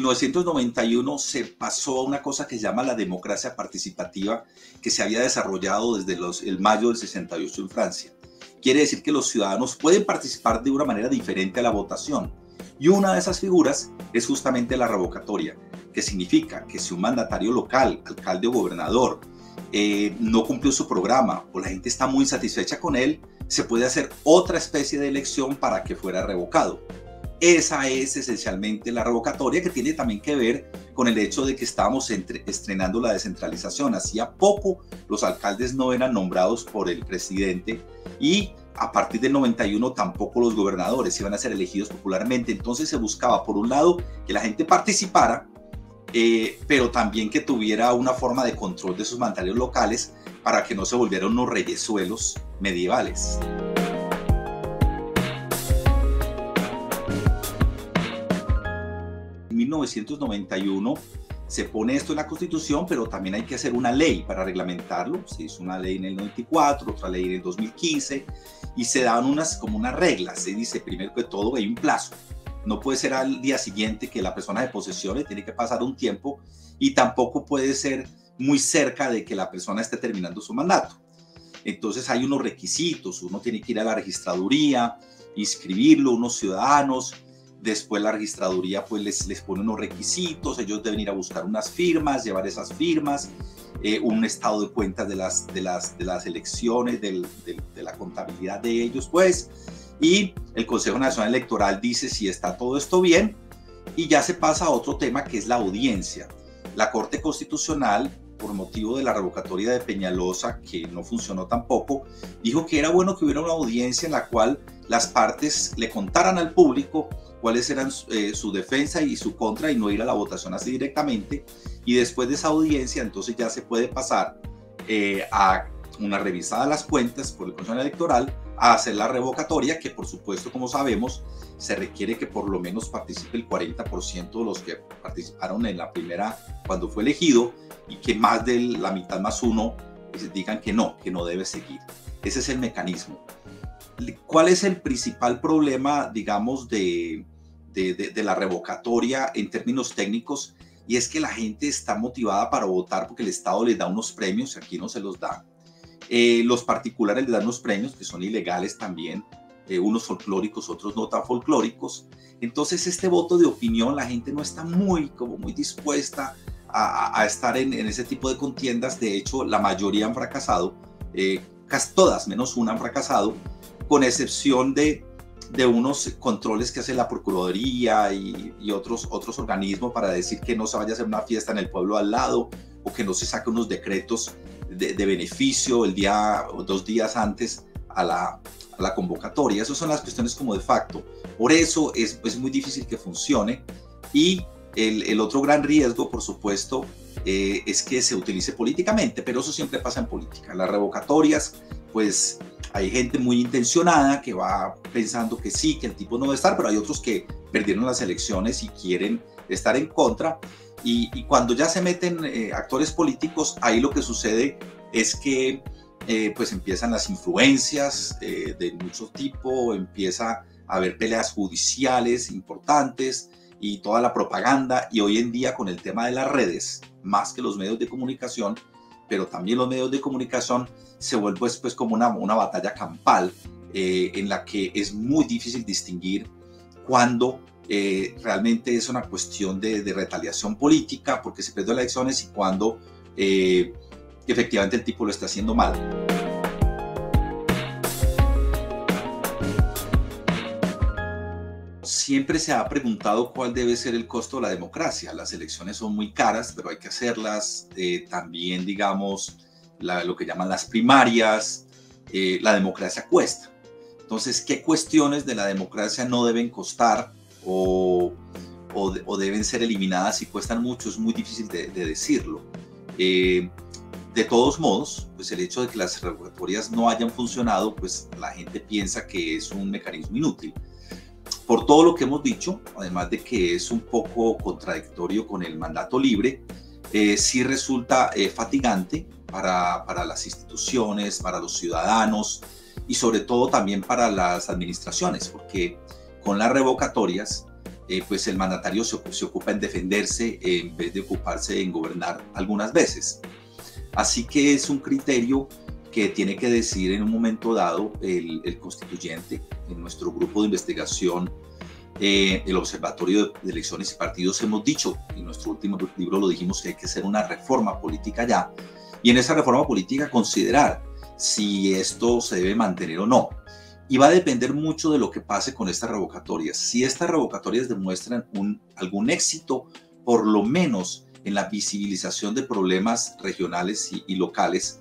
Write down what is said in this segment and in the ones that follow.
1991 se pasó a una cosa que se llama la democracia participativa, que se había desarrollado desde el mayo del 68 en Francia. Quiere decir que los ciudadanos pueden participar de una manera diferente a la votación. Y una de esas figuras es justamente la revocatoria, que significa que si un mandatario local, alcalde o gobernador, no cumplió su programa o la gente está muy insatisfecha con él, se puede hacer otra especie de elección para que fuera revocado. Esa es esencialmente la revocatoria, que tiene también que ver con el hecho de que estábamos estrenando la descentralización. Hacía poco los alcaldes no eran nombrados por el presidente y a partir del 91 tampoco los gobernadores iban a ser elegidos popularmente. Entonces se buscaba, por un lado, que la gente participara, pero también que tuviera una forma de control de sus mandatarios locales para que no se volvieran unos reyesuelos medievales. En 1991 se pone esto en la Constitución, pero también hay que hacer una ley para reglamentarlo. Se hizo una ley en el 94, otra ley en el 2015, y se dan como unas reglas. Se dice, primero que todo, hay un plazo. No puede ser al día siguiente que la persona de posesión, tiene que pasar un tiempo, y tampoco puede ser muy cerca de que la persona esté terminando su mandato. Entonces hay unos requisitos, uno tiene que ir a la registraduría, inscribirlo, unos ciudadanos. Después la registraduría pues les pone unos requisitos, ellos deben ir a buscar unas firmas, llevar esas firmas, un estado de cuentas de las elecciones, de la contabilidad de ellos, pues, y el Consejo Nacional Electoral dice si está todo esto bien, y ya se pasa a otro tema que es la audiencia. La Corte Constitucional, por motivo de la revocatoria de Peñalosa, que no funcionó tampoco, dijo que era bueno que hubiera una audiencia en la cual las partes le contaran al público cuáles eran su defensa y su contra, y no ir a la votación así directamente. Y después de esa audiencia, entonces ya se puede pasar a una revisada de las cuentas por el Consejo Electoral, a hacer la revocatoria, que por supuesto, como sabemos, se requiere que por lo menos participe el 40% de los que participaron en la primera cuando fue elegido, y que más de la mitad más uno digan que no debe seguir. Ese es el mecanismo. ¿Cuál es el principal problema, digamos, de la revocatoria en términos técnicos? Y es que la gente está motivada para votar porque el Estado les da unos premios, aquí no se los da. Los particulares les dan unos premios que son ilegales también, unos folclóricos, otros no tan folclóricos. Entonces este voto de opinión, la gente no está muy dispuesta a estar en ese tipo de contiendas. De hecho, la mayoría han fracasado, casi todas menos una han fracasado, con excepción de unos controles que hace la Procuraduría y otros organismos para decir que no se vaya a hacer una fiesta en el pueblo al lado, o que no se saque unos decretos de beneficio el día o 2 días antes a la convocatoria. Esas son las cuestiones como de facto. Por eso es muy difícil que funcione. Y el otro gran riesgo, por supuesto, es que se utilice políticamente, pero eso siempre pasa en política. Las revocatorias, pues hay gente muy intencionada que va pensando que sí, que el tipo no debe estar, pero hay otros que perdieron las elecciones y quieren estar en contra. Y cuando ya se meten actores políticos, ahí lo que sucede es que pues empiezan las influencias de mucho tipo, empieza a haber peleas judiciales importantes y toda la propaganda. Y hoy en día, con el tema de las redes, más que los medios de comunicación, pero también los medios de comunicación, se vuelve pues como una batalla campal en la que es muy difícil distinguir cuando realmente es una cuestión de retaliación política porque se perdió las elecciones, y cuando efectivamente el tipo lo está haciendo mal. Siempre se ha preguntado cuál debe ser el costo de la democracia. Las elecciones son muy caras, pero hay que hacerlas. También, digamos, lo que llaman las primarias, la democracia cuesta. Entonces, ¿qué cuestiones de la democracia no deben costar o deben ser eliminadas y cuestan mucho? Es muy difícil de decirlo. De todos modos, pues el hecho de que las revocatorias no hayan funcionado, pues la gente piensa que es un mecanismo inútil. Por todo lo que hemos dicho, además de que es un poco contradictorio con el mandato libre, sí resulta fatigante para las instituciones, para los ciudadanos y sobre todo también para las administraciones, porque con las revocatorias pues el mandatario se ocupa en defenderse en vez de ocuparse en gobernar algunas veces. Así que es un criterio que tiene que decidir en un momento dado el constituyente. En nuestro grupo de investigación, el Observatorio de Elecciones y Partidos, hemos dicho, en nuestro último libro lo dijimos, que hay que hacer una reforma política ya, y en esa reforma política considerar si esto se debe mantener o no. Y va a depender mucho de lo que pase con estas revocatorias. Si estas revocatorias demuestran algún éxito, por lo menos en la visibilización de problemas regionales y locales,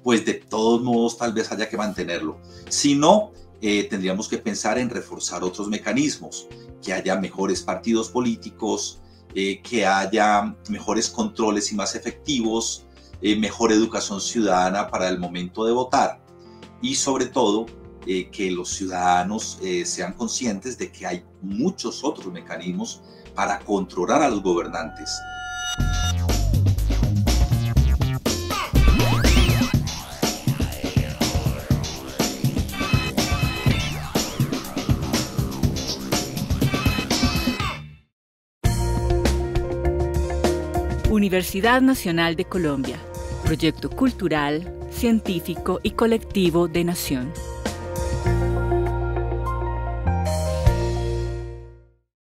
pues de todos modos tal vez haya que mantenerlo. Si no, tendríamos que pensar en reforzar otros mecanismos, que haya mejores partidos políticos, que haya mejores controles y más efectivos, mejor educación ciudadana para el momento de votar, y sobre todo que los ciudadanos sean conscientes de que hay muchos otros mecanismos para controlar a los gobernantes. Universidad Nacional de Colombia, proyecto cultural, científico y colectivo de Nación.